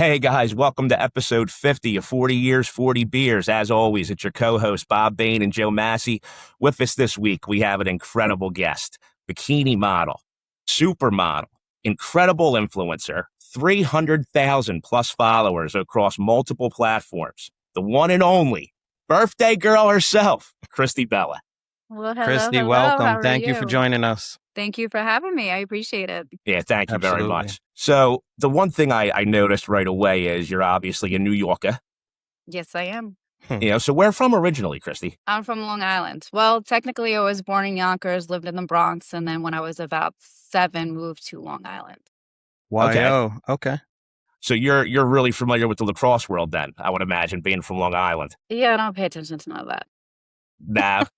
Hey guys, welcome to episode 50 of 40 Years, 40 Beers. As always, it's your co-hosts Bob Bain and Joe Massey. With us this week, we have an incredible guest, bikini model, supermodel, incredible influencer, 300,000 plus followers across multiple platforms. The one and only birthday girl herself, Kristy Bella. Well, hello, Kristy, hello. welcome. How are Thank you for joining us. Thank you for having me. I appreciate it. Yeah, thank you very Absolutely. much. So the one thing I noticed right away is you're obviously a New Yorker. Yes, I am. So where from originally, Kristy? I'm from Long Island. Well, technically, I was born in Yonkers, lived in the Bronx, and then when I was about 7, moved to Long Island. YO. Okay. So you're really familiar with the lacrosse world then, I would imagine, being from Long Island. Yeah, I don't pay attention to none of that.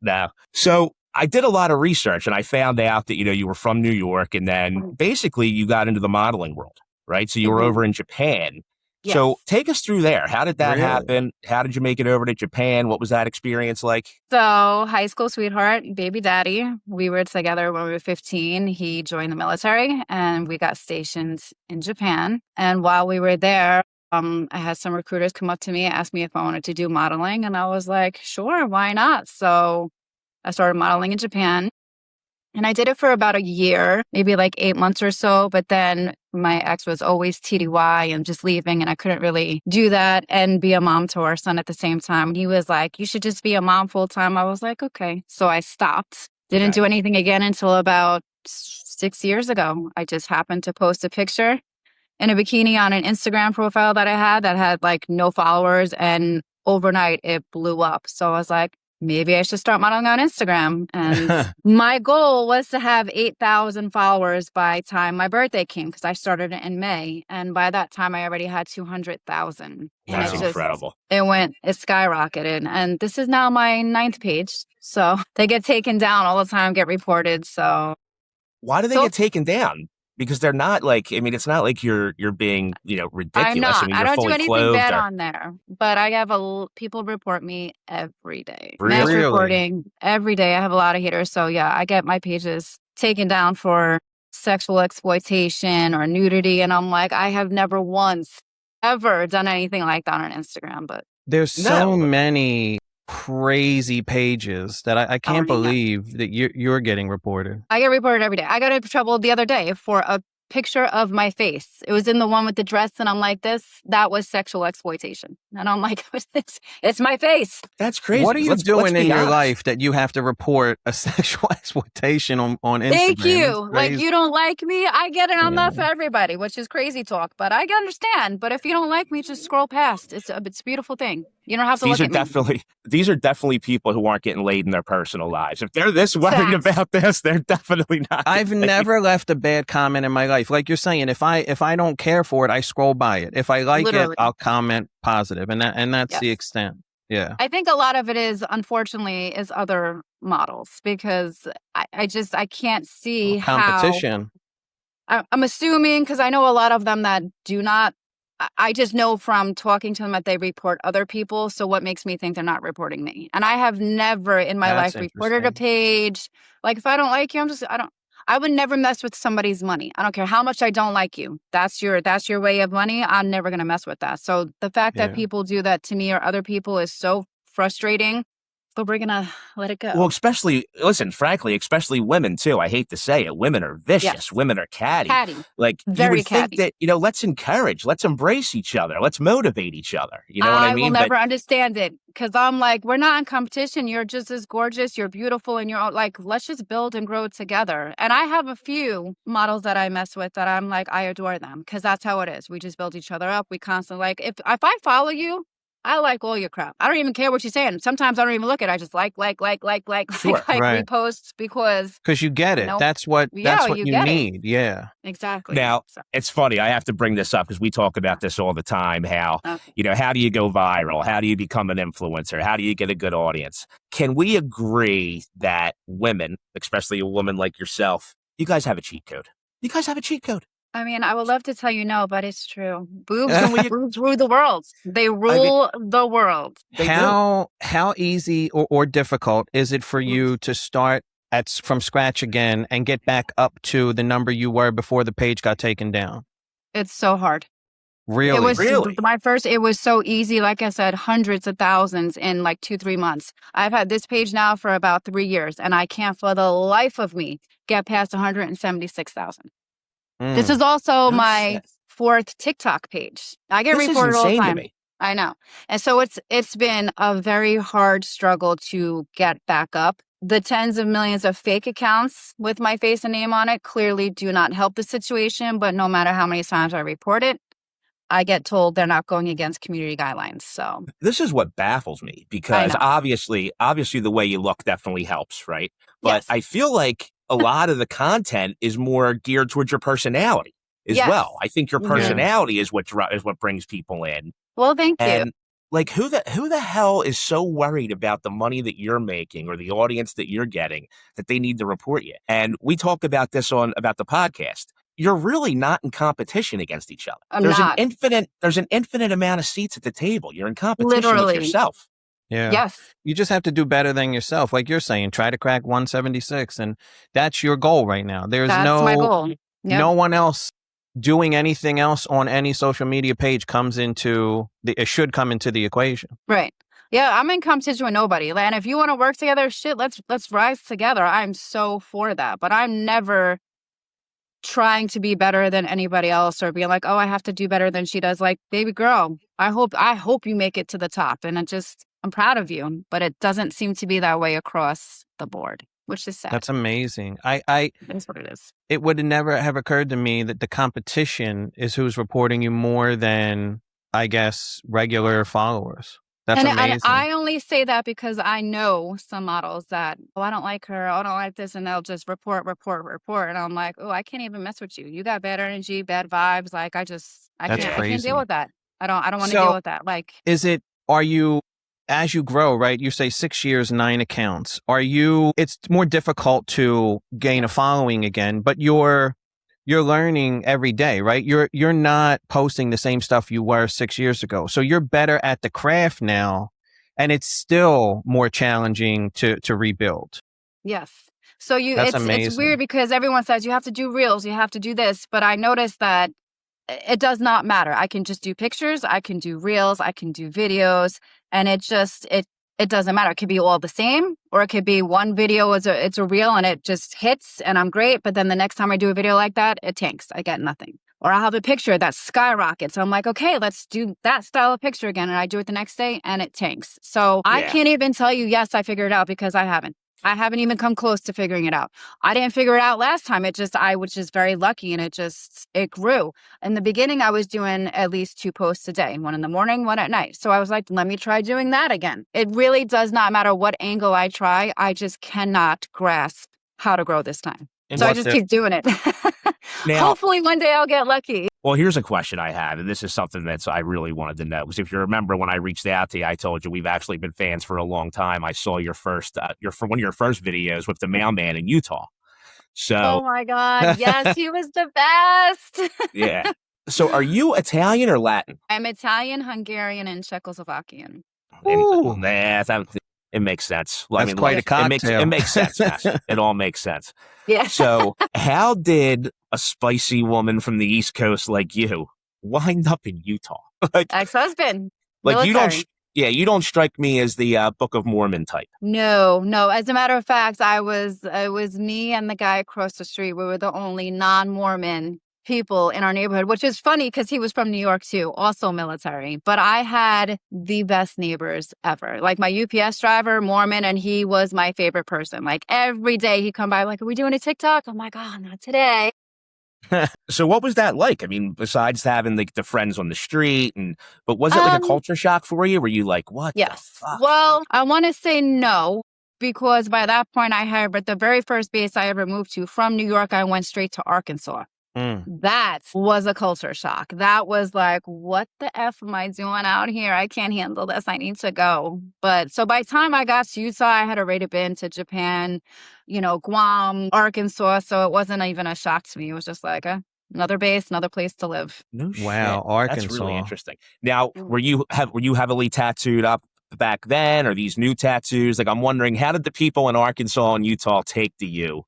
No. So I did a lot of research and I found out that, you were from New York and then basically you got into the modeling world, right? So you were over in Japan. Yes. So take us through there. How did that Really? happen? How did you make it over to Japan? What was that experience like? So, high school sweetheart, baby daddy, we were together when we were 15. He joined the military and we got stationed in Japan. And while we were there, I had some recruiters come up to me, ask me if I wanted to do modeling. And I was like, sure, why not? So I started modeling in Japan. And I did it for about a year, maybe like 8 months or so. But then my ex was always TDY and just leaving. And I couldn't really do that and be a mom to our son at the same time. And he was like, you should just be a mom full time. I was like, okay. So I stopped. Didn't do anything again until about 6 years ago. I just happened to post a picture in a bikini on an Instagram profile that I had that had like no followers. And overnight it blew up. So I was like, maybe I should start modeling on Instagram. And my goal was to have 8,000 followers by time my birthday came because I started it in May. And by that time, I already had 200,000. That's And incredible. It skyrocketed. And this is now my 9th page. So they get taken down all the time, get reported. So Why do they get taken down? Because they're not like, it's not like you're being, ridiculous. I'm not. You're I don't do fully anything clothed bad or- on there. But I have people report me every day. Really? Mass reporting every day. I have a lot of haters. So yeah, I get my pages taken down for sexual exploitation or nudity. And I'm like, I have never once ever done anything like that on Instagram. But There's so many crazy pages that I can't believe that you're getting reported. I get reported every day. I got in trouble the other day for a picture of my face. It was in the one with the dress, and I'm like, that was sexual exploitation. And I'm like, it's my face. That's crazy. What are you doing in your honest. life that you have to report a sexual exploitation on Instagram? Thank you. It's Like, crazy. you don't like me? I get it. I'm not for everybody, which is crazy talk, but I can understand. But if you don't like me, just scroll past. It's a beautiful thing. You don't have to look at me. These are definitely people who aren't getting laid in their personal lives. If they're this worried about this, they're definitely not. I've never left a bad comment in my life. Like you're saying, if I don't care for it, I scroll by it. If I like it, I'll comment positive, and that's the extent. Yeah. I think a lot of it is, unfortunately, is other models because I can't see competition. I'm assuming because I know a lot of them that do not. I just know from talking to them that they report other people. So what makes me think they're not reporting me? And I have never in my life reported a page. Like if I don't like you, I would never mess with somebody's money. I don't care how much I don't like you. That's your way of money. I'm never going to mess with that. So the fact that people do that to me or other people is so frustrating. But we're going to let it go. Well, frankly, especially women too. I hate to say it. Women are vicious. Yes. Women are catty. Like Very you would catty. think that, let's encourage, let's embrace each other. Let's motivate each other. You know what I mean? I will never understand it because I'm like, we're not in competition. You're just as gorgeous. You're beautiful. And you're like, let's just build and grow together. And I have a few models that I mess with that I'm like, I adore them because that's how it is. We just build each other up. We constantly like, if I follow you, I like all your crap. I don't even care what you're saying. Sometimes I don't even look at it. I just like, reposts because you get it. That's what you need. Yeah. Exactly. Now, it's funny. I have to bring this up because we talk about this all the time. How, how do you go viral? How do you become an influencer? How do you get a good audience? Can we agree that women, especially a woman like yourself, you guys have a cheat code? You guys have a cheat code. I mean, I would love to tell you no, but it's true. Boobs rule the world. They rule the world. How easy or difficult is it for you to start from scratch again and get back up to the number you were before the page got taken down? It's so hard. Really? It was Really? my first. It was so easy. Like I said, hundreds of thousands in like 2-3 months. I've had this page now for about 3 years, and I can't for the life of me get past 176,000. This is also No my shit. 4th TikTok page. I get This is reported all the insane to time. me. I know. And so it's been a very hard struggle to get back up. The tens of millions of fake accounts with my face and name on it clearly do not help the situation, but no matter how many times I report it, I get told they're not going against community guidelines. So This is what baffles me, I because know. obviously the way you look definitely helps, right? But Yes. I feel like a lot of the content is more geared towards your personality as Yes. well. I think your Mhm. personality is what brings people in. Well, thank you. And like, who the hell is so worried about the money that you're making or the audience that you're getting that they need to report you? And we talk about this about the podcast. You're really not in competition against each other. I'm There's not. an infinite amount of seats at the table. You're in competition with Literally. yourself. Yeah. Yes. You just have to do better than yourself. Like you're saying, try to crack 176. And that's your goal right now. There's That's my goal. Yep. no one else doing anything else on any social media page it should come into the equation. Right. Yeah, I'm in competition with nobody. And if you want to work together, shit, let's rise together. I'm so for that. But I'm never trying to be better than anybody else or being like, oh, I have to do better than she does. Like, baby girl, I hope you make it to the top. And I'm proud of you. But it doesn't seem to be that way across the board, which is sad. That's amazing. That's what it is. It would never have occurred to me that the competition is who's reporting you more than, I guess, regular followers. That's amazing. And I only say that because I know some models that, I don't like her, I don't like this, and they'll just report. And I'm like, oh, I can't even mess with you. You got bad energy, bad vibes. Like, I can't deal with that. I don't want to deal with that. Like, are you, as you grow, right? You say 6 years, 9 accounts. It's more difficult to gain a following again, but you're learning every day, right? You're not posting the same stuff you were 6 years ago. So you're better at the craft now, and it's still more challenging to rebuild. yes. So That's it's amazing. weird because everyone says you have to do reels, you have to do this, but I noticed that it does not matter. I can just do pictures, I can do reels, I can do videos, and it doesn't matter. It could be all the same, or it could be one video it's a reel and it just hits and I'm great. But then the next time I do a video like that, it tanks. I get nothing. Or I'll have a picture that skyrockets. So I'm like, okay, let's do that style of picture again. And I do it the next day and it tanks. So I can't even tell you, yes, I figured it out, because I haven't. I haven't even come close to figuring it out. I didn't figure it out last time. I was just very lucky, and it grew. In the beginning, I was doing at least 2 posts a day, one in the morning, one at night. So I was like, let me try doing that again. It really does not matter what angle I try. I just cannot grasp how to grow this time. So I just keep doing it. Now, hopefully one day I'll get lucky. Well, here's a question I had, and this is something that I really wanted to know. Because if you remember when I reached out to you, I told you we've actually been fans for a long time. I saw your first, one of your first videos with the mailman in Utah. So, oh my God, yes, he was the best. Yeah. So, are you Italian or Latin? I'm Italian, Hungarian, and Czechoslovakian. It makes sense. Well, that's quite a cocktail. It makes sense. It all makes sense. Yeah. So, how did a spicy woman from the East Coast like you wind up in Utah? Ex-husband. Like, military. you don't strike me as the Book of Mormon type. No. As a matter of fact, it was me and the guy across the street. We were the only non-Mormon people in our neighborhood, which is funny because he was from New York too, also military. But I had the best neighbors ever. Like my UPS driver, Mormon, and he was my favorite person. Like every day he'd come by, like, are we doing a TikTok? I'm like, oh, not today. So what was that like? I mean, besides having like the friends on the street, but was it like a culture shock for you? Were you like, what? Yes. The fuck? Well, I want to say no, because by that point but the very first base I ever moved to from New York, I went straight to Arkansas. That was a culture shock. That was like, what the F am I doing out here? I can't handle this. I need to go. But so by the time I got to Utah, I had already been to Japan, Guam, Arkansas. So it wasn't even a shock to me. It was just like another base, another place to live. No shit. Wow, Arkansas. That's really interesting. Now, were you heavily tattooed up back then, or these new tattoos? Like, I'm wondering, how did the people in Arkansas and Utah take to you?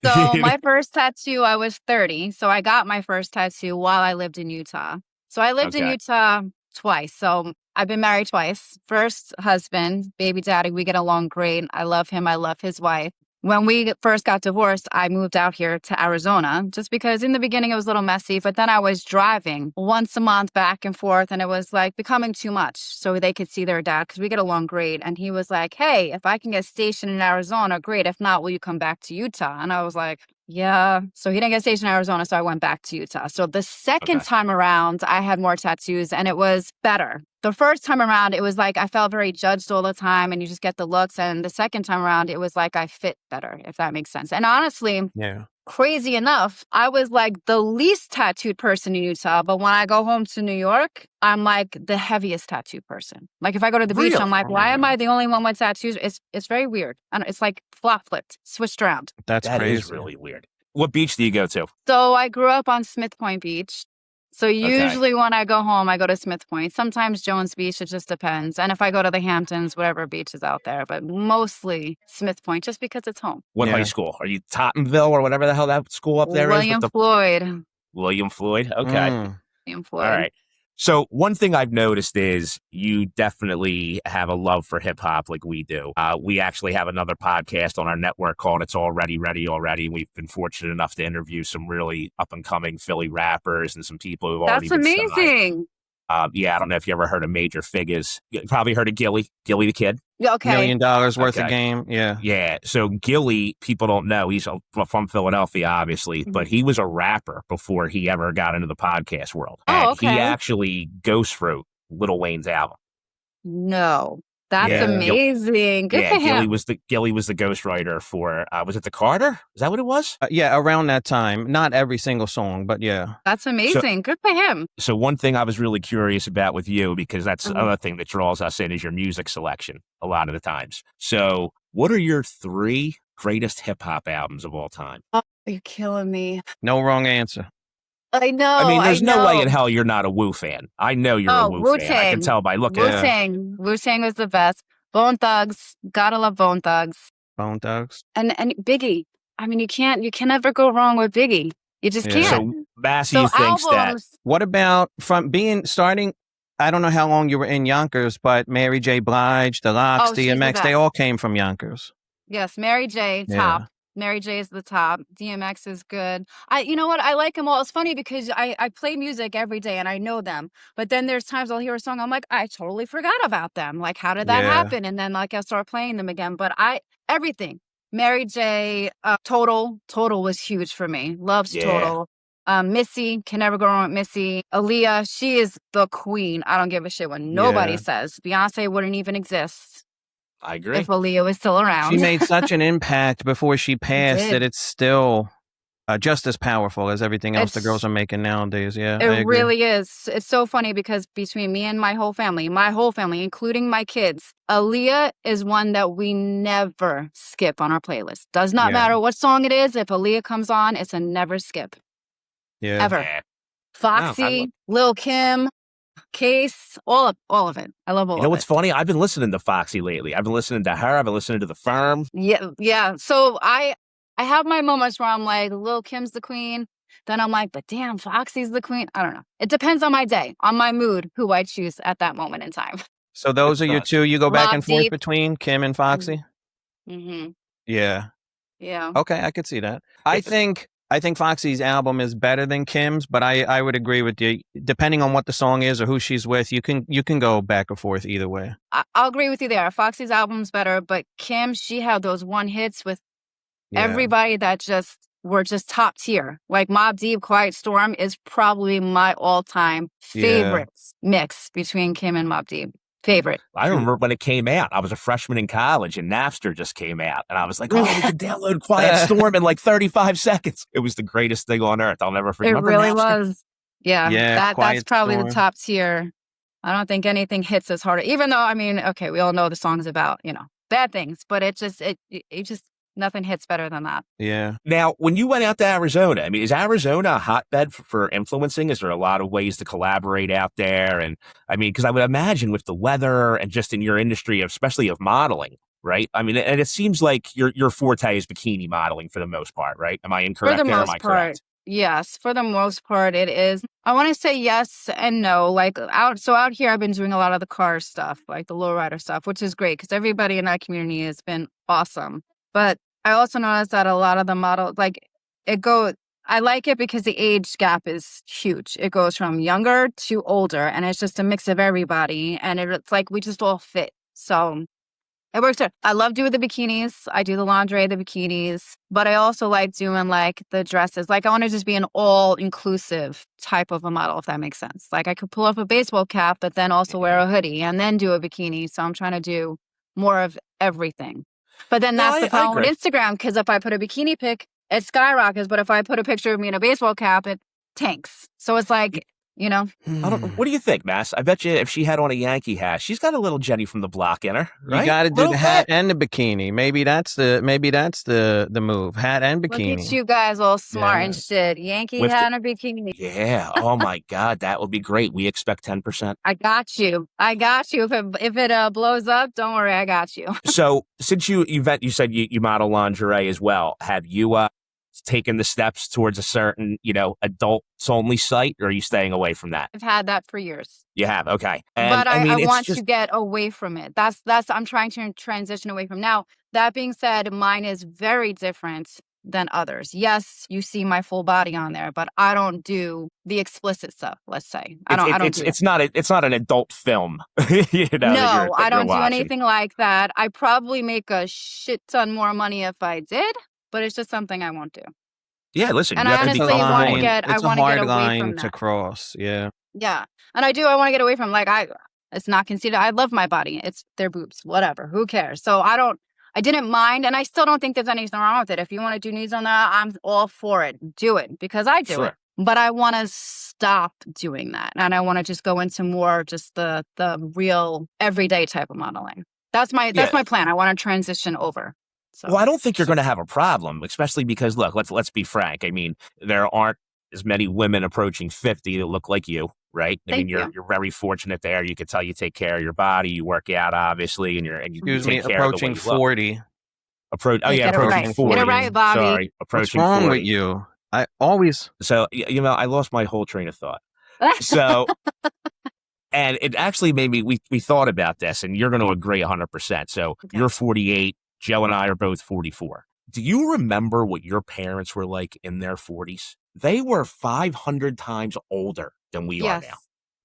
So my first tattoo, I was 30. So I got my first tattoo while I lived in Utah. So I lived in Okay. Utah twice. So I've been married twice. First husband, baby daddy, we get along great. I love him. I love his wife. When we first got divorced, I moved out here to Arizona just because in the beginning it was a little messy, but then I was driving once a month back and forth and it was like becoming too much so they could see their dad because we get along great. And he was like, hey, if I can get stationed in Arizona, great. If not, will you come back to Utah? And I was like, yeah. So he didn't get stationed in Arizona, so I went back to Utah. So the second time around, I had more tattoos and it was better. The first time around, it was like I felt very judged all the time and you just get the looks. And the second time around, it was like I fit better, if that makes sense. And honestly, crazy enough, I was like the least tattooed person in Utah. But when I go home to New York, I'm like the heaviest tattooed person. Like if I go to the beach, I'm like, why am I the only one with tattoos? It's very weird. It's like flipped, switched around. That crazy. Is really weird. What beach do you go to? So I grew up on Smith Point Beach. So usually when I go home, I go to Smith Point. Sometimes Jones Beach, it just depends. And if I go to the Hamptons, whatever beach is out there, but mostly Smith Point just because it's home. What high school? Are you Tottenville or whatever the hell that school up there William is? Floyd. William Floyd? Okay. William Floyd. All right. So one thing I've noticed is you definitely have a love for hip hop like we do. We actually have another podcast on our network called It's Already Ready Already. We've been fortunate enough to interview some really up and coming Philly rappers and some people who've already been signed. That's amazing. Yeah, I don't know if you ever heard of Major Figures. You probably heard of Gilly the Kid. Okay. $1 million worth of game. Yeah. Yeah. So Gilly, people don't know. He's from Philadelphia, obviously, but he was a rapper before he ever got into the podcast world. And he actually ghost wrote Lil Wayne's album. No. That's amazing. Good for him. Gilly was the ghostwriter for, was it the Carter? Is that what it was? Yeah, around that time. Not every single song, but yeah. That's amazing. Good for him. So one thing I was really curious about with you, because that's another thing that draws us in, is your music selection a lot of the times. So what are your 3 greatest hip hop albums of all time? Oh, you're killing me. No wrong answer. I know. I mean, there's no way in hell you're not a Wu fan. I know you're a Wu Wu-Tang. fan. I can tell by looking at Wu-Tang. Wu-Tang was the best. Bone Thugs. Gotta love Bone Thugs. Bone Thugs. And Biggie. I mean, you can never go wrong with Biggie. You just can't. So Matthew thinks that. What about starting? I don't know how long you were in Yonkers, but Mary J. Blige, The Lox, DMX, they all came from Yonkers. Yes, Mary J. top. Mary J is the top. DMX is good. You know what? I like them all. It's funny because I play music every day and I know them. But then there's times I'll hear a song. I'm like, I totally forgot about them. Like, how did that happen? And then like I start playing them again. But everything. Mary J. Total was huge for me. Loves Total. Missy, can never go wrong with Missy. Aaliyah, she is the queen. I don't give a shit what nobody says. Beyonce wouldn't even exist. I agree. If Aaliyah was still around. She made such an impact before she passed that it's still just as powerful as everything else the girls are making nowadays. Yeah, it really is. It's so funny because between me and my whole family, including my kids, Aaliyah is one that we never skip on our playlist. Does not matter what song it is. If Aaliyah comes on, it's a never skip. Yeah. Ever. Foxy, Lil Kim, Case, all of it. I love all of it. You know what's funny? I've been listening to Foxy lately. I've been listening to her. I've been listening to The Firm. Yeah. So I have my moments where I'm like, Lil Kim's the queen. Then I'm like, but damn, Foxy's the queen. I don't know. It depends on my day, on my mood, who I choose at that moment in time. So those are your 2. You go back and forth between Kim and Foxy? Mm-hmm. Yeah. Yeah. Okay, I could see that. I think Foxy's album is better than Kim's, but I would agree with you. Depending on what the song is or who she's with, you can go back and forth either way. I'll agree with you there. Foxy's album's better, but Kim, she had those one hits with everybody that were just top tier. Like Mobb Deep, Quiet Storm is probably my all-time favorite mix between Kim and Mobb Deep. Favorite. I remember when it came out. I was a freshman in college and Napster just came out. And I was like, we can download Quiet Storm in like 35 seconds. It was the greatest thing on earth. I'll never forget. It really was. Yeah. That's probably Storm. The top tier. I don't think anything hits as hard. Even though, I mean, okay, we all know the song's about, bad things, but it just nothing hits better than that. Yeah. Now, when you went out to Arizona, I mean, is Arizona a hotbed for influencing? Is there a lot of ways to collaborate out there? And I mean, because I would imagine with the weather and just in your industry, especially of modeling, right? I mean, and it seems like your forte is bikini modeling for the most part, right? Am I incorrect? For the there? most Am I part. correct? Yes, for the most part, it is. I want to say yes and no. Like out here, I've been doing a lot of the car stuff, like the lowrider stuff, which is great because everybody in that community has been awesome. But I also noticed that a lot of the models, like it go. I like it because the age gap is huge. It goes from younger to older, and it's just a mix of everybody, and it's like we just all fit. So it works out. I love doing the bikinis. I do the lingerie, the bikinis, but I also like doing like the dresses. Like I want to just be an all-inclusive type of a model, if that makes sense. Like I could pull off a baseball cap, but then also wear a hoodie and then do a bikini. So I'm trying to do more of everything. But then No, that's the I problem agree. with Instagram, because if I put a bikini pic, it skyrockets. But if I put a picture of me in a baseball cap, it tanks. So it's like, you know. What do you think, Mass? I bet you if she had on a Yankee hat, she's got a little Jenny from the block in her, right? You got to do Little the hat bit. and the bikini. Maybe that's the move. Hat and Look bikini. at you guys all smart Yeah. and shit. Yankee With hat and a bikini. Yeah. Oh my God, that would be great. We expect 10%. I got you. I got you. If it blows up, don't worry. I got you. So since you said you model lingerie as well, have you taken the steps towards a certain adults only site, or are you staying away from that? I've had that for years, You have, okay. And but I I mean, it's want to just get away from it. That's I'm trying to transition away from. Now, that being said, mine is very different than others. Yes, you see my full body on there, but I don't do the explicit stuff. Let's say I don't do that. it's not an adult film, that No, I you're don't do watching. anything like that. I probably make a shit ton more money if I did, but it's just something I won't do. Yeah, listen, And you I have to be honestly comfortable. want to in- get, I It's a want to get hard away line from to that. cross. Yeah. Yeah. And I want to get away from, like, it's not conceited. I love my body. It's their boobs, whatever. Who cares? So I didn't mind. And I still don't think there's anything wrong with it. If you want to do knees on that, I'm all for it. Do it because I do Sure. it. But I want to stop doing that. And I want to just go into more just the real everyday type of modeling. That's my plan. I want to transition over. So. Well, I don't think you're going to have a problem, especially because look, let's be frank. I mean, there aren't as many women approaching 50 that look like you, right? I mean, Thank you. you're very fortunate there. You could tell you take care of your body, you work out, obviously, and you Excuse me, take care of the way approaching you look. 40. Approaching Get it right. 40. Get it right, Bobby. Sorry, What's approaching wrong 40. with you? I always. So I lost my whole train of thought. So, and it actually made me. We thought about this, and you're going to agree 100%. So Okay. you're 48. Joe and I are both 44. Do you remember what your parents were like in their 40s? They were 500 times older than we are now.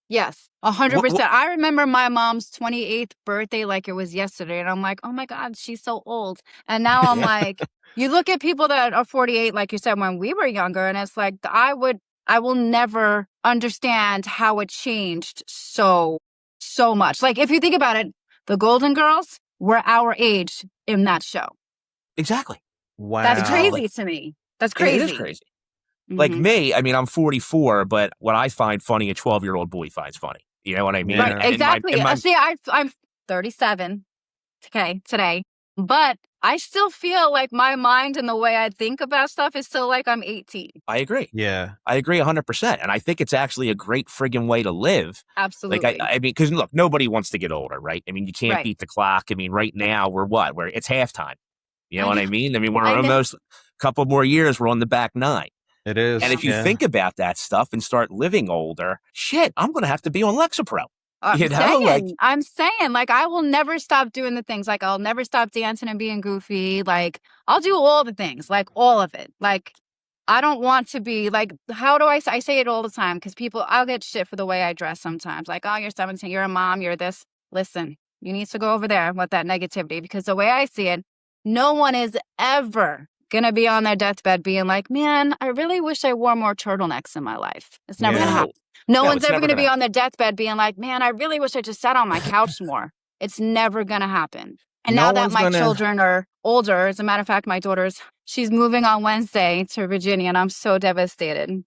Yes, 100%. I remember my mom's 28th birthday like it was yesterday, and I'm like, oh my God, she's so old. And now I'm like, you look at people that are 48, like you said, when we were younger, and it's like, I will never understand how it changed so much. Like, if you think about it, the Golden Girls were our age in that show. Exactly. Wow. That's crazy to me. That's crazy. It is crazy. Like Mhm. me, I mean, I'm 44, but what I find funny, a 12-year-old boy finds funny. You know what I mean? Yeah. Right, In exactly. my- See, I'm 37 today, but I still feel like my mind and the way I think about stuff is still like I'm 18. I agree. Yeah. I agree 100%. And I think it's actually a great friggin' way to live. Absolutely. Like, I mean, because look, nobody wants to get older, right? I mean, you can't Right. beat the clock. I mean, right now, it's halftime. You know I what know. I mean? I mean, we're I know. almost a couple more years, we're on the back nine. It is. And if you yeah. think about that stuff and start living older, shit, I'm going to have to be on Lexapro. I'm You know, saying, like, I will never stop doing the things. Like, I'll never stop dancing and being goofy. Like, I'll do all the things, like, all of it. Like, I don't want to be, like, how do I say it all the time? Because I'll get shit for the way I dress sometimes. Like, oh, you're 17, you're a mom, you're this. Listen, you need to go over there with that negativity. Because the way I see it, no one is ever going to be on their deathbed being like, man, I really wish I wore more turtlenecks in my life. It's never going to No. happen. No No, one's it's ever never going to gonna be on their deathbed being like, man, I really wish I just sat on my couch more. It's never going to happen. And No now that one's my gonna- children are older, as a matter of fact, my she's moving on Wednesday to Virginia, and I'm so devastated.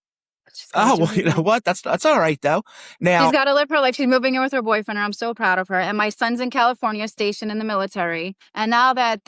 She's going Oh, to well, you know Virginia. what? That's all right, though. Now, She's got to live her life. She's moving in with her boyfriend, and I'm so proud of her. And my son's in California, stationed in the military. And now that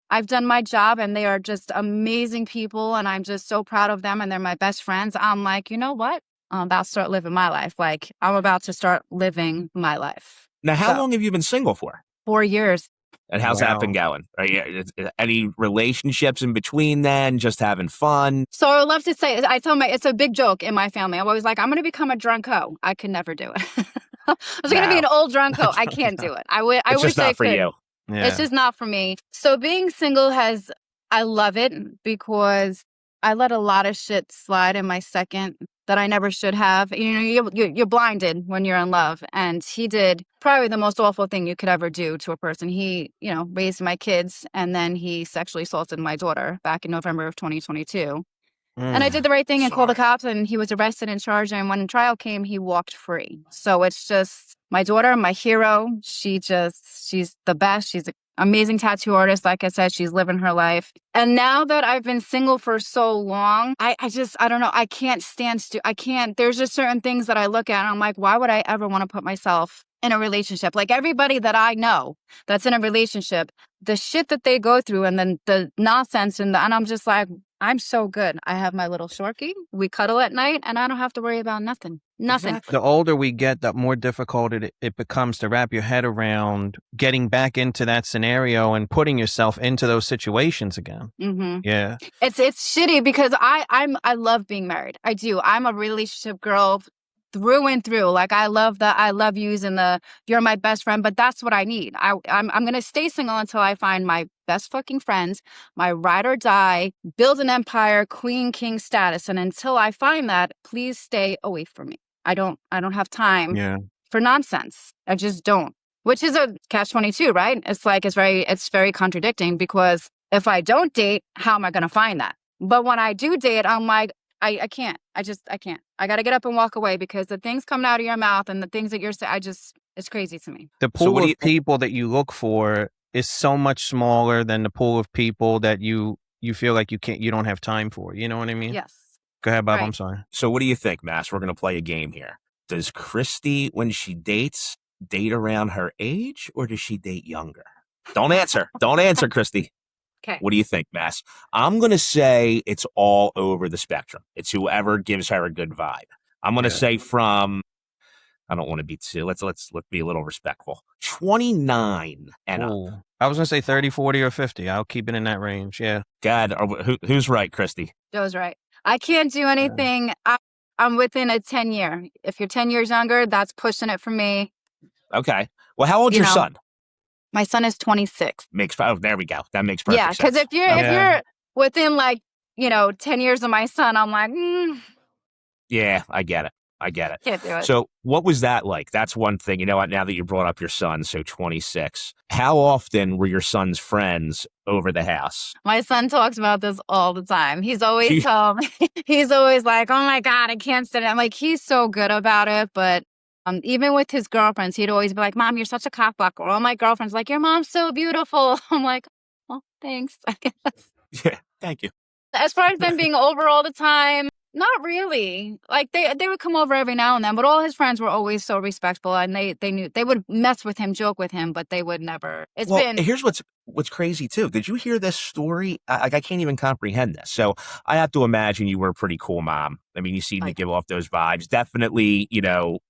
I've done my job, and they are just amazing people, and I'm just so proud of them, and they're my best friends. I'm like, you know what? I'm about to start living my life. Like, I'm about to start living my life. how So, long have you been single for? 4 years. And how's that been going? Are you, any relationships in between then? Just having fun? So I would love to say, I tell it's a big joke in my family. I'm always like, I'm going to become a drunk hoe. I could never do it. I was going to be an old drunk hoe. I can't do it. I wish I could. You. Yeah. It's just not for me. So being single I love it because I let a lot of shit slide in my second that I never should have. You know, you're blinded when you're in love. And he did probably the most awful thing you could ever do to a person. He, raised my kids, and then he sexually assaulted my daughter back in November of 2022. And I did the right thing and called the cops, and he was arrested and charged. And when trial came, he walked free. So it's just my daughter, my hero. She's the best. She's an amazing tattoo artist. Like I said, she's living her life. And now that I've been single for so long, I don't know. I can't stand there's just certain things that I look at and I'm like, why would I ever want to put myself in a relationship? Like everybody that I know that's in a relationship, the shit that they go through and then the nonsense and I'm just like, I'm so good. I have my little shorty. We cuddle at night and I don't have to worry about nothing. Nothing. Exactly. The older we get, the more difficult it becomes to wrap your head around getting back into that scenario and putting yourself into those situations again. Mm-hmm. Yeah. It's shitty because I love being married. I do. I'm a relationship girl through and through. Like I love the I love yous and you're my best friend, but that's what I need. I'm gonna stay single until I find my best fucking friends, my ride or die, build an empire, queen, king status. And until I find that, please stay away from me. I don't have time for nonsense. I just don't. Which is a catch-22, right? It's like it's very contradicting because if I don't date, how am I gonna find that? But when I do date, I'm like, I can't. I can't. I got to get up and walk away because the things coming out of your mouth and the things that you're saying, it's crazy to me. The pool of people that you look for is so much smaller than the pool of people that you feel like you don't have time for. You know what I mean? Yes. Go ahead, Bob. Right. I'm sorry. So what do you think, Mass? We're going to play a game here. Does Kristy, when she dates, date around her age or does she date younger? Don't answer. Don't answer, Kristy. Okay. What do you think, Mass? I'm going to say it's all over the spectrum. It's whoever gives her a good vibe. I'm going to say I don't want to be too, let's be a little respectful. 29 and up. I was going to say 30, 40, or 50. I'll keep it in that range. Yeah. God, who's right, Kristy? Joe's right. I can't do anything. I'm within a 10-year. If you're 10 years younger, that's pushing it for me. Okay. Well, how old's your son? My son is 26. There we go. That makes perfect sense. Yeah, because if you're within 10 years of my son, I'm like, Yeah, I get it. Can't do it. So what was that like? That's one thing. You know what? Now that you brought up your son, so 26, how often were your son's friends over the house? My son talks about this all the time. He's always he's always like, oh my God, I can't stand it. I'm like, he's so good about it. But even with his girlfriends, he'd always be like, Mom, you're such a cockblocker. All my girlfriends like, your mom's so beautiful. I'm like, oh, thanks, I guess. Yeah, thank you. As far as them being over all the time, not really. Like they would come over every now and then, but all his friends were always so respectful, and they knew they would mess with him, joke with him, but they would never. Here's what's crazy too. Did you hear this story? I can't even comprehend this. So I have to imagine you were a pretty cool mom. I mean, you seem to give off those vibes. Definitely,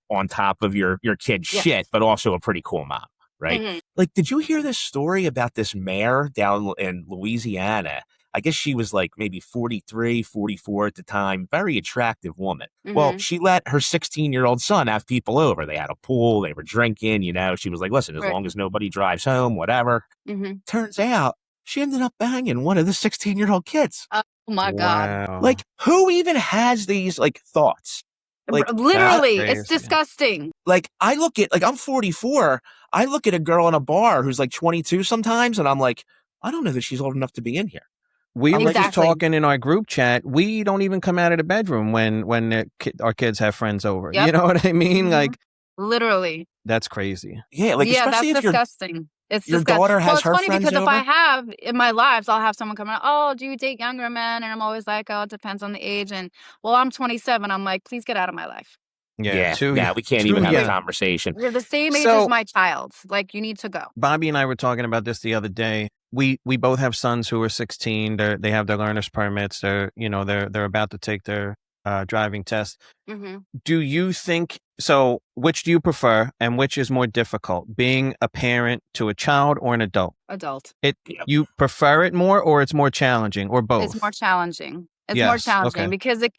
on top of your kid's shit, but also a pretty cool mom, right? Mm-hmm. Like, did you hear this story about this mayor down in Louisiana? I guess she was like maybe 43, 44 at the time. Very attractive woman. Mm-hmm. Well, she let her 16-year-old son have people over. They had a pool. They were drinking, She was like, listen, as long as nobody drives home, whatever. Mm-hmm. Turns out she ended up banging one of the 16-year-old kids. Oh, my God. Wow. Like, who even has these, thoughts? Like, literally, it's disgusting. Like, I'm 44. I look at a girl in a bar who's like 22 sometimes, and I'm like, I don't know that she's old enough to be in here. We were just talking in our group chat. We don't even come out of the bedroom when our kids have friends over. Yep. You know what I mean? Mm-hmm. Like, literally. That's crazy. Yeah, that's disgusting. It's your daughter has her friends over. It's funny because if I have in my lives, I'll have someone come out. Oh, do you date younger men? And I'm always like, oh, it depends on the age. And I'm 27. I'm like, please get out of my life. Yeah, we can't even have a conversation. You're the same age as my child. Like, you need to go. Bobby and I were talking about this the other day. We both have sons who are 16. They have their learner's permits. They're about to take their driving test. Mm-hmm. Do you think So which do you prefer and which is more difficult, being a parent to a child or an adult? Adult. You prefer it more or it's more challenging or both? It's more challenging. It's more Yes, challenging okay. because, a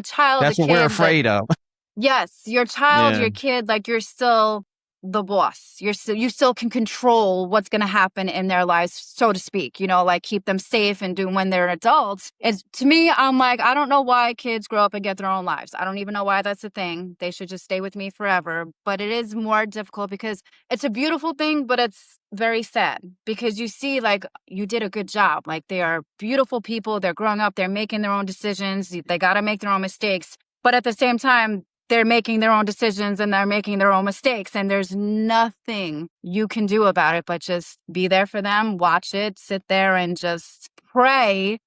child, That's a what we're kid, afraid of. yes, your child, Yeah. your kid, you're still the boss. You still can control what's going to happen in their lives, so to speak, keep them safe and do when they're adults. It's, to me, I'm like, I don't know why kids grow up and get their own lives. I don't even know why that's a thing. They should just stay with me forever. But it is more difficult because it's a beautiful thing, but it's very sad because you see, you did a good job. They are beautiful people. They're growing up. They're making their own decisions. They got to make their own mistakes. But at the same time, they're making their own decisions and they're making their own mistakes. And there's nothing you can do about it but just be there for them, watch it, sit there and just pray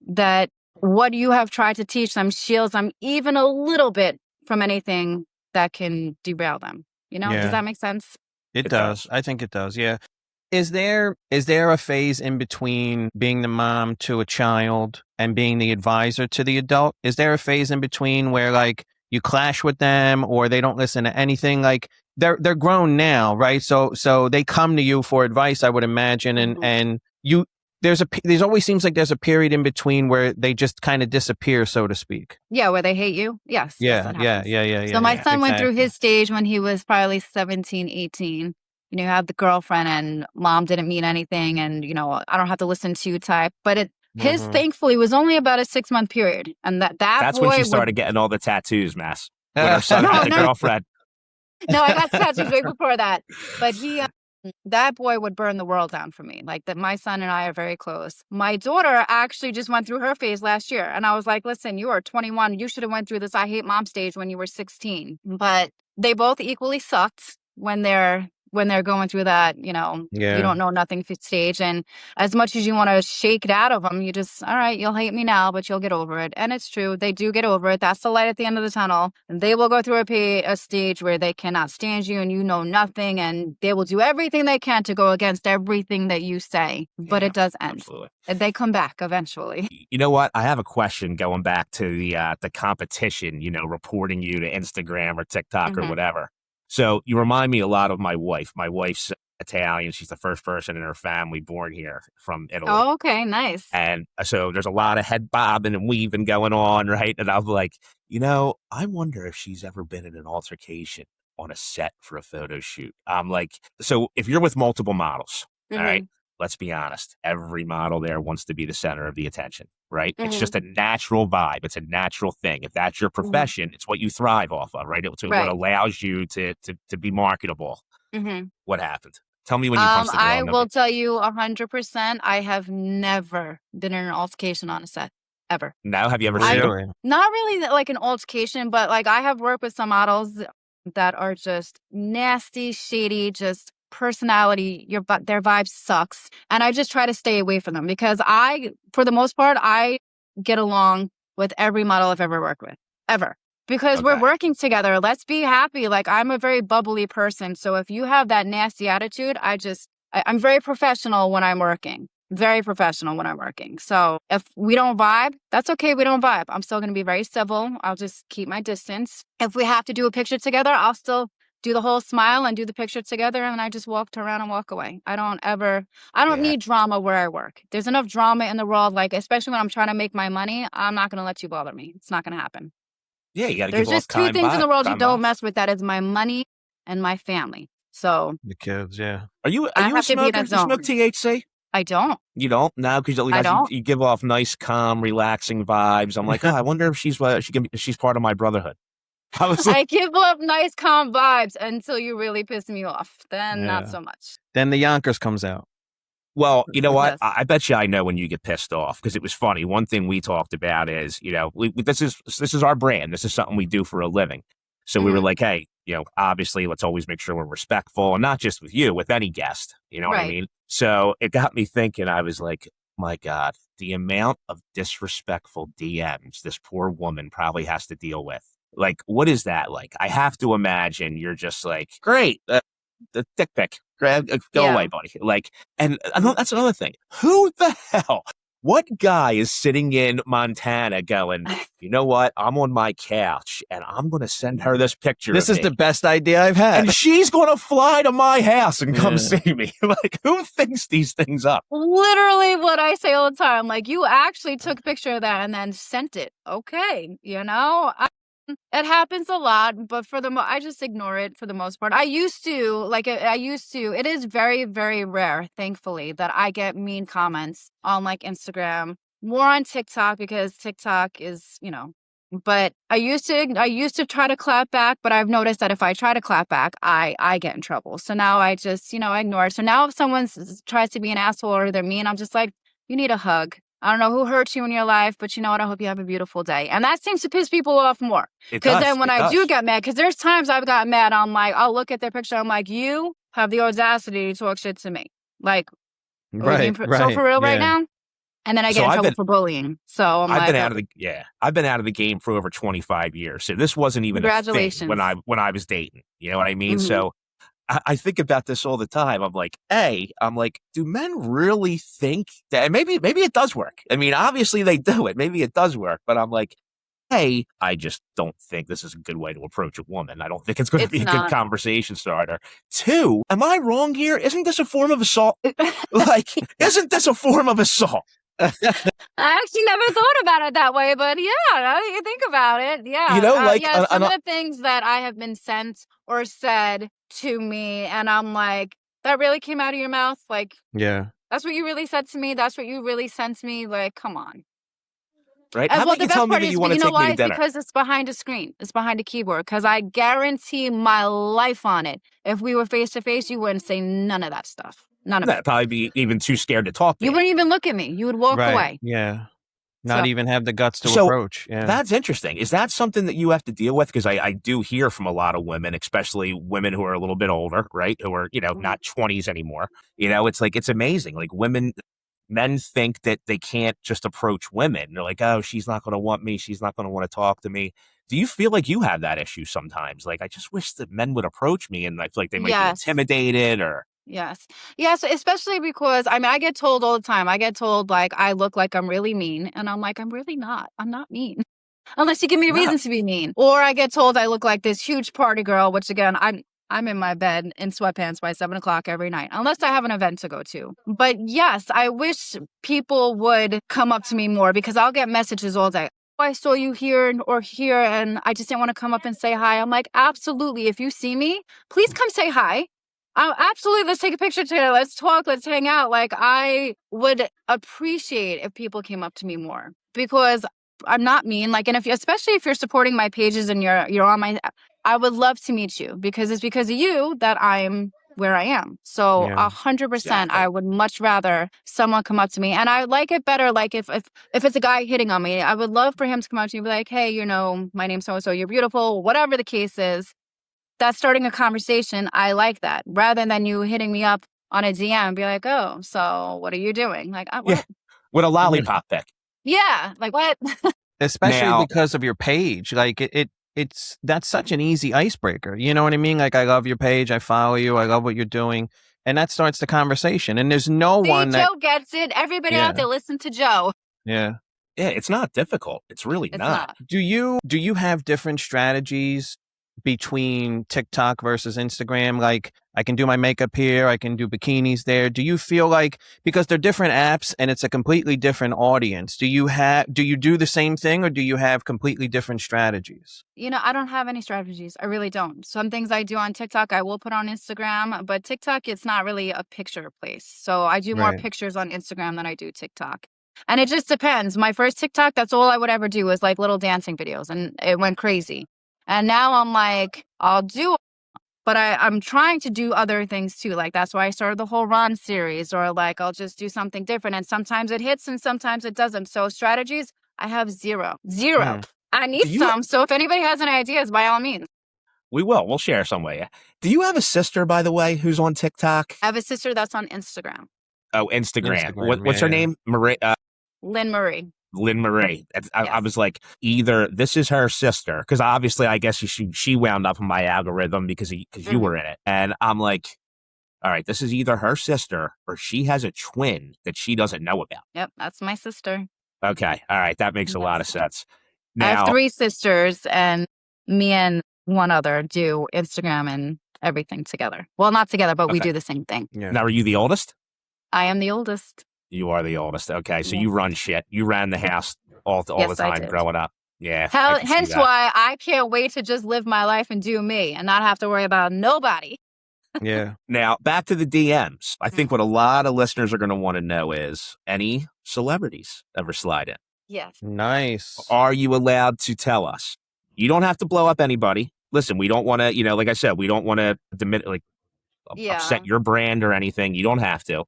that what you have tried to teach them shields them even a little bit from anything that can derail them. Yeah. Does that make sense? It does. I think it does. Yeah. Is there a phase in between being the mom to a child and being the advisor to the adult? Is there a phase in between where you clash with them or they don't listen to anything? They're grown now, right? So they come to you for advice, I would imagine, and you there's always seems like there's a period in between where they just kind of disappear, so to speak. Yeah, where they hate you. Yes. Yeah. So my son went through his stage when he was probably 17, 18. You have the girlfriend and mom didn't mean anything and, I don't have to listen to you type. But his thankfully was only about a 6-month period. And that's boy when she started getting all the tattoos, Mass. When her son had a girlfriend. No, I got tattoos way before that. But that boy would burn the world down for me. My son and I are very close. My daughter actually just went through her phase last year. And I was like, listen, you are 21. You should have went through this I hate mom stage when you were 16. But they both equally sucked when they're going through that, you don't know nothing stage. And as much as you want to shake it out of them, you just, all right, you'll hate me now, but you'll get over it. And it's true. They do get over it. That's the light at the end of the tunnel. And they will go through a stage where they cannot stand you and you know nothing. And they will do everything they can to go against everything that you say. But it does end. Absolutely. And they come back eventually. You know what? I have a question going back to the competition, reporting you to Instagram or TikTok or whatever. So you remind me a lot of my wife. My wife's Italian. She's the first person in her family born here from Italy. Oh, okay. Nice. And so there's a lot of head bobbing and weaving going on, right? And I'm like, I wonder if she's ever been in an altercation on a set for a photo shoot. I'm like, so if you're with multiple models, all right, let's be honest, every model there wants to be the center of the attention, right? It's just a natural vibe. It's a natural thing. If that's your profession, it's what you thrive off of, right? It's what allows you to be marketable. What happened? Tell me when you punched the girl. I will tell you 100%. I have never been in an altercation on a set, ever. No? Have you ever seen it? Not really like an altercation, but I have worked with some models that are just nasty, shady, just personality, their vibe sucks. And I just try to stay away from them because for the most part, I get along with every model I've ever worked with, ever. Because we're working together. Let's be happy. I'm a very bubbly person. So if you have that nasty attitude, I'm very professional when I'm working. Very professional when I'm working. So if we don't vibe, that's okay. We don't vibe. I'm still going to be very civil. I'll just keep my distance. If we have to do a picture together, I'll still do the whole smile and do the picture together. And I just walk around and walk away. I don't need drama where I work. There's enough drama in the world. Especially when I'm trying to make my money, I'm not going to let you bother me. It's not going to happen. Yeah, you got to give There's off just two things in the world you don't mess with. That is my money and my family. So the kids, yeah. Are you a smoker? Do you smoke THC? I don't. You don't? No, because you give off nice, calm, relaxing vibes. I'm like, I wonder if she's part of my brotherhood. I give off nice, calm vibes until you really piss me off. Then not so much. Then the Yonkers comes out. Well, you know what? Yes. I bet you I know when you get pissed off because it was funny. One thing we talked about is, this is our brand. This is something we do for a living. So we were like, hey, obviously let's always make sure we're respectful and not just with you, with any guest. You know what I mean? So it got me thinking. I was like, my God, the amount of disrespectful DMs this poor woman probably has to deal with. What is that like? I have to imagine you're just like, great, the dick pic. Go away, buddy. And that's another thing. Who the hell What guy is sitting in Montana going, you know what? I'm on my couch and I'm going to send her this picture This of is me. the best idea I've had. And she's going to fly to my house and come see me. Like, who thinks these things up? Literally what I say all the time. Like, you actually took a picture of that and then sent it. Okay. You know? It happens a lot, but I just ignore it for the most part. I used to. It is very, very rare, thankfully, that I get mean comments on like Instagram, more on TikTok because TikTok is, but I used to try to clap back, but I've noticed that if I try to clap back, I get in trouble. So now I just, ignore it. So now if someone tries to be an asshole or they're mean, I'm just like, you need a hug. I don't know who hurt you in your life, but you know what? I hope you have a beautiful day. And that seems to piss people off more. Because then when I do get mad, because there's times I've gotten mad, I'm like, I'll look at their picture, I'm like, you have the audacity to talk shit to me. Like, right. so for real right now? And then I get in trouble for bullying. So I've been out of the game for over 25 years. So this wasn't even a thing when I was dating. You know what I mean? Mm-hmm. So I think about this all the time. I'm like, do men really think that? And maybe it does work. I mean, obviously they do it. Maybe it does work. But I'm like, I just don't think this is a good way to approach a woman. I don't think it's going to be a good conversation starter. 2, am I wrong here? Isn't this a form of assault? Isn't this a form of assault? I actually never thought about it that way, but yeah, now that you think about it, yeah. Some of the things that I have been sent or said to me, and I'm like, that really came out of your mouth? Like, yeah. That's what you really said to me? That's what you really sent to me? Like, come on. Right? How about you tell me that you want to take me to dinner? Because it's behind a screen. It's behind a keyboard. Because I guarantee my life on it, if we were face to face, you wouldn't say none of that stuff. None of it. Probably be even too scared to talk to you. Wouldn't even look at me. You would walk away. Yeah. Not even have the guts to approach. Yeah. That's interesting. Is that something that you have to deal with? Because I do hear from a lot of women, especially women who are a little bit older, right? Who are, not 20s anymore. It's like, it's amazing. Like men think that they can't just approach women. They're like, oh, she's not going to want me. She's not going to want to talk to me. Do you feel like you have that issue sometimes? Like, I just wish that men would approach me, and I feel like they might be intimidated or... Yes, especially because, I get told all the time. I get told, like, I look like I'm really mean. And I'm like, I'm really not. I'm not mean. Unless you give me a reason to be mean. Or I get told I look like this huge party girl, which, again, I'm in my bed in sweatpants by 7 o'clock every night, unless I have an event to go to. But yes, I wish people would come up to me more, because I'll get messages all day. I saw you here or here, and I just didn't want to come up and say hi. I'm like, absolutely. If you see me, please come say hi. Absolutely. Let's take a picture together. Let's talk. Let's hang out. Like, I would appreciate if people came up to me more, because I'm not mean. Like, and especially if you're supporting my pages and you're on my, I would love to meet you, because it's because of you that I'm where I am. So 100%, I would much rather someone come up to me, and I like it better. Like, if it's a guy hitting on me, I would love for him to come up to me and be like, hey, my name's so-and-so, you're beautiful, whatever the case is. That's starting a conversation. I like that, rather than you hitting me up on a DM and be like, oh, so what are you doing? Like, what? With a lollipop pic. Yeah. Like, what? Especially because of your page. Like, that's such an easy icebreaker. You know what I mean? Like, I love your page. I follow you. I love what you're doing. And that starts the conversation. And there's no one that... Joe gets it. Everybody out there, listen to Joe. Yeah. Yeah, it's not difficult. It's really not. Do you have different strategies between TikTok versus Instagram? Like, I can do my makeup here, I can do bikinis there. Do you feel like, because they're different apps and it's a completely different audience, do you do the same thing, or do you have completely different strategies? I don't have any strategies. I really don't. Some things I do on TikTok, I will put on Instagram, but TikTok, it's not really a picture place. So I do more pictures on Instagram than I do TikTok. And it just depends. My first TikTok, that's all I would ever do, was like little dancing videos, and it went crazy. And now I'm like, I'll do it, but I'm trying to do other things too. Like, that's why I started the whole Ron series, or like, I'll just do something different. And sometimes it hits and sometimes it doesn't. So strategies, I have zero. I need some. So if anybody has any ideas, by all means. We'll share some with you. Do you have a sister, by the way, who's on TikTok? I have a sister that's on Instagram. Oh, Instagram. What's her name? Lynn Marie. Lynn Marie. I was like, either this is her sister, because obviously I guess she wound up in my algorithm because you were in it. And I'm like, all right, this is either her sister or she has a twin that she doesn't know about. Yep, that's my sister. Okay. All right. That makes a lot of Yes. sense. I have Now, 3 sisters, and me and one other do Instagram and everything together. Well, not together, but we Okay. do the same thing. Yeah. now, are you the oldest? I am the oldest. You are the oldest. Okay. So Yeah. you run shit. You ran the house all the Yes, I time did. growing up. Yeah. I can see Hence that. why I can't wait to just live my life and do me and not have to worry about nobody. Yeah. Now, back to the DMs. I think what a lot of listeners are going to want to know is any celebrities ever slide in? Yes. Nice. Are you allowed to tell us? You don't have to blow up anybody. Listen, we don't want to, like I said, we don't want to Yeah. upset your brand or anything. You don't have to.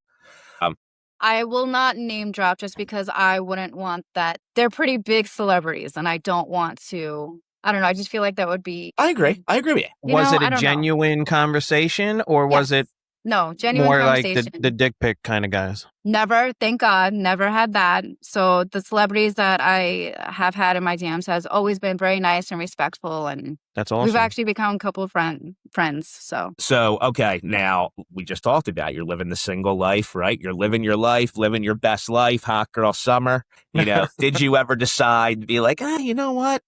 I will not name drop just because I wouldn't want that. They're pretty big celebrities, and I don't want to. I don't know. I just feel like that would be. I agree. I agree with you. Was it I a don't know. genuine conversation, or was it No, genuine more like conversation? the dick pic kind of guys? Never, thank God, never had that. So the celebrities that I have had in my DMs has always been very nice and respectful, and That's awesome. we've actually become a couple of friends. So Okay, now we just talked about you're living the single life, right? You're living your life, living your best life, hot girl summer. Did you ever decide to be like, you know what?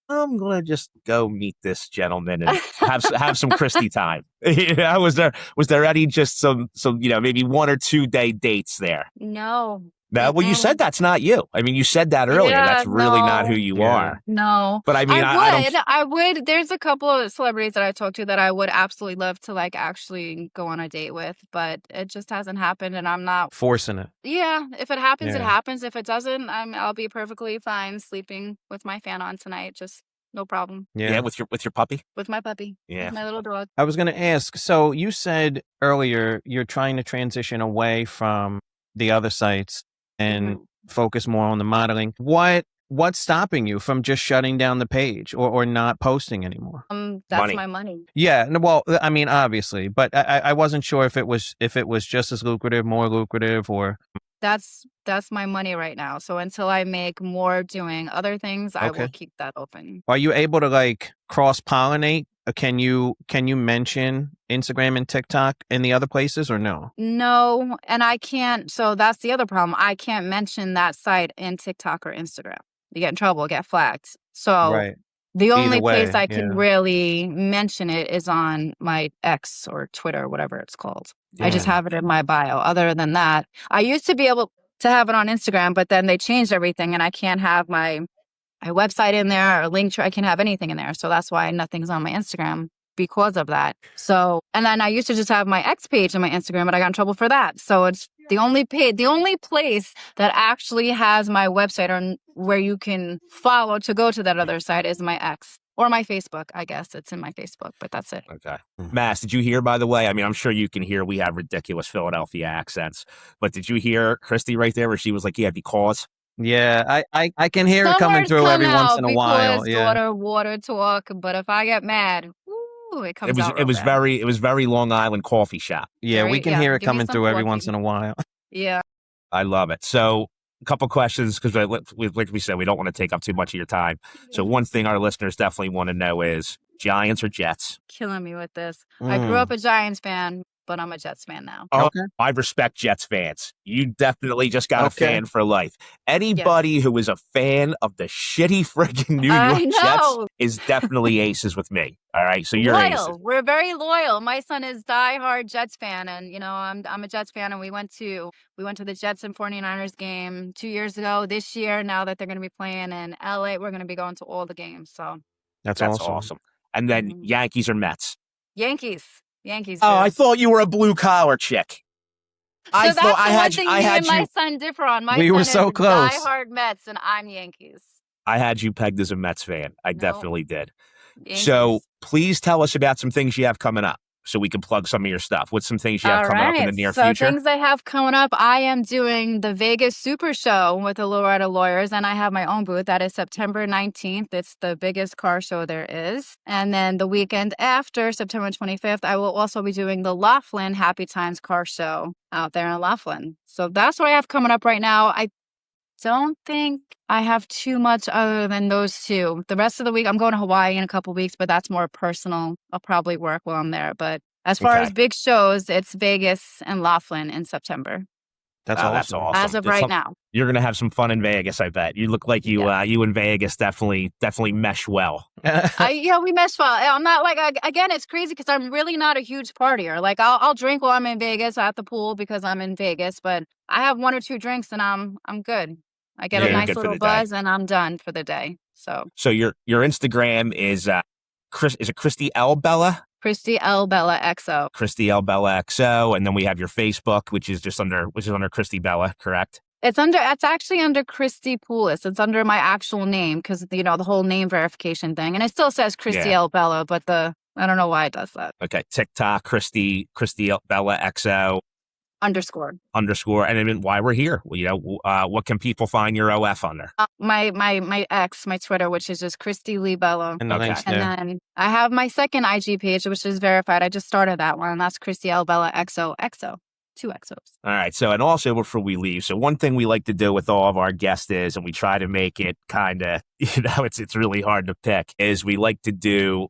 I'm gonna just go meet this gentleman and have some Kristy time. Was there any just some maybe 1 or 2 day dates there? no. No, well, you said that's not you. I mean, you said that earlier. Yeah, That's really not who you Yeah. are. No. But I mean, I would. There's a couple of celebrities that I talked to that I would absolutely love to actually go on a date with, but it just hasn't happened, and I'm not Forcing it. Yeah, if it happens, it Yeah. happens. If it doesn't, I'll be perfectly fine sleeping with my fan on tonight. Just no problem. Yeah, with your puppy. With my puppy. Yeah. With my little dog. I was going to ask, so you said earlier you're trying to transition away from the other sites and focus more on the modeling. What's stopping you from just shutting down the page or not posting anymore? That's Money. my money. Yeah, well, I mean, obviously, but I wasn't sure if it was just as lucrative, more lucrative, or That's my money right now. So until I make more doing other things, I will keep that open. Are you able to cross pollinate? Can you mention Instagram and TikTok in the other places or no? No, and I can't. So that's the other problem. I can't mention that site in TikTok or Instagram. You get in trouble, get flagged. So Right. the only Either way, place I can really mention it is on my X or Twitter, whatever it's called. I just have it in my bio. Other than that, I used to be able to have it on Instagram, but then they changed everything and I can't have my website in there or link. I can't have anything in there. So that's why nothing's on my Instagram because of that. So, and then I used to just have my X page on my Instagram, but I got in trouble for that. So it's the only place that actually has my website or where you can follow to go to that other site is my X. Or my Facebook, I guess. It's in my Facebook, but that's it. Okay. Mass, did you hear, by the way? I mean, I'm sure you can hear we have ridiculous Philadelphia accents. But did you hear Kristy right there where she was like, yeah, because? Yeah, I can hear Some it coming words through come every once out in a while. because Yeah. water talk. But if I get mad, it comes out It was real bad. very Long Island coffee shop. Yeah, we can hear it give me coming some through every coffee. once in a while. Yeah. I love it. So a couple questions because like we said, we don't want to take up too much of your time. So one thing our listeners definitely want to know is Giants or Jets? Killing me with this. I grew up a Giants fan, but I'm a Jets fan now. Oh, Okay. I respect Jets fans. You definitely just got a fan for life. Anybody who is a fan of the shitty friggin' New York Jets is definitely aces with me. All right, so you're aces. We're very loyal. My son is diehard Jets fan, and I'm a Jets fan, and we went to the Jets and 49ers game 2 years ago. This year, now that they're going to be playing in LA, we're going to be going to all the games. So That's awesome. And then Yankees or Mets? Yankees. Oh, I thought you were a blue collar chick. I thought I had you. My son differ on. My we son were so is close. diehard Mets, and I'm Yankees. I had you pegged as a Mets fan. I definitely did. Yankees. So please tell us about some things you have coming up so we can plug some of your stuff. What's some things you have coming up in the near future? So things I have coming up, I am doing the Vegas Super Show with the Lowrider Lawyers, and I have my own booth. That is September 19th. It's the biggest car show there is. And then the weekend after, September 25th, I will also be doing the Laughlin Happy Times car show out there in Laughlin. So that's what I have coming up right now. I don't think I have too much other than those two. The rest of the week, I'm going to Hawaii in a couple weeks, but that's more personal. I'll probably work while I'm there, but As far Okay. as big shows, it's Vegas and Laughlin in September. That's Oh, awesome. that's awesome. As of It's right now. You're gonna have some fun in Vegas, I bet. You look like you you and Vegas definitely mesh well. We mesh well. I'm not like again. It's crazy because I'm really not a huge partier. Like I'll drink while I'm in Vegas at the pool because I'm in Vegas, but I have 1 or 2 drinks and I'm good. I get a You're nice good for little the day. buzz and I'm done for the day. So your Instagram is is it Kristy L Bella? Kristy L Bella XO. Kristy L Bella XO, and then we have your Facebook, which is under Kristy Bella, correct? It's actually under Kristy Poulos. It's under my actual name because the whole name verification thing, and it still says Kristy L Bella, but I don't know why it does that. Okay, TikTok Kristy L Bella XO _. And then why we're here, what can people find your OF under? My X, my Twitter, which is just Kristy Lee Bella. And Okay. links And there. then I have my second IG page, which is verified. I just started that one, and that's Kristy L Bella XO. 2 XOs. All right. So, and also before we leave, so one thing we like to do with all of our guests is, and we try to make it kind of, it's really hard to pick, is we like to do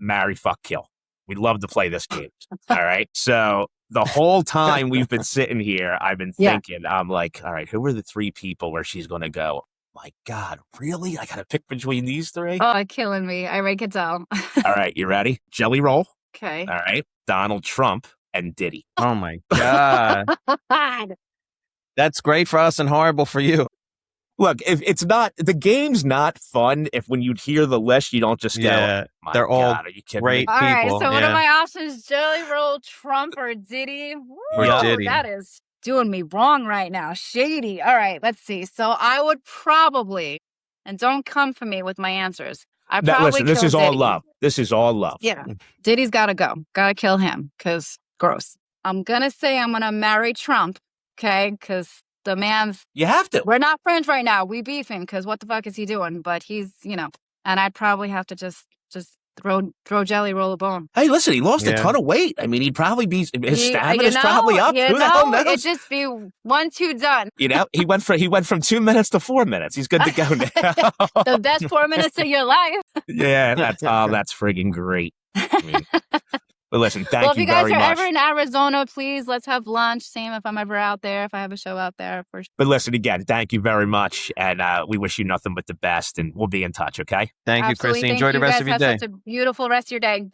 marry, fuck, kill. We love to play this game. All right. So the whole time we've been sitting here, I've been thinking, I'm like, all right, who are the 3 people where she's going to go? My God, really? I got to pick between these 3? Oh, killing me. I already can tell. All right. You ready? Jelly Roll. Okay. All right. Donald Trump and Diddy. Oh my God. That's great for us and horrible for you. Look, if it's not, the game's not fun if when you hear the list, you don't just go, my they're all God, are you kidding great me? All right, people. so what are my options? Jelly Roll, Trump, or Diddy? Or Woo, Diddy. that is doing me wrong right now. Shady. All right, let's see. So I would probably, and don't come for me with my answers. Listen, this kill is all Diddy. love. This is all love. Yeah. Diddy's got to go. Got to kill him because gross. I'm going to say I'm going to marry Trump, okay? Because the man's, You have to. we're not friends right now. We beef him because what the fuck is he doing? But he's, and I'd probably have to just throw Jelly Roll a bone. Hey, listen, he lost a Yeah. ton of weight. I mean, he'd probably be, his stamina's probably up. Who the hell knows? It'd just be 1, 2 done. He went from 2 minutes to 4 minutes. He's good to go now. The best 4 minutes of your life. Yeah, that's friggin' great. I mean, but listen, thank If you you guys very are much. ever in Arizona, please let's have lunch. Same if I'm ever out there, if I have a show out there. For sure. But listen, again, thank you very much. And we wish you nothing but the best. And we'll be in touch, okay? Thank you, Absolutely. Kristy. Enjoy the rest of your You guys day. have such a beautiful rest of your day.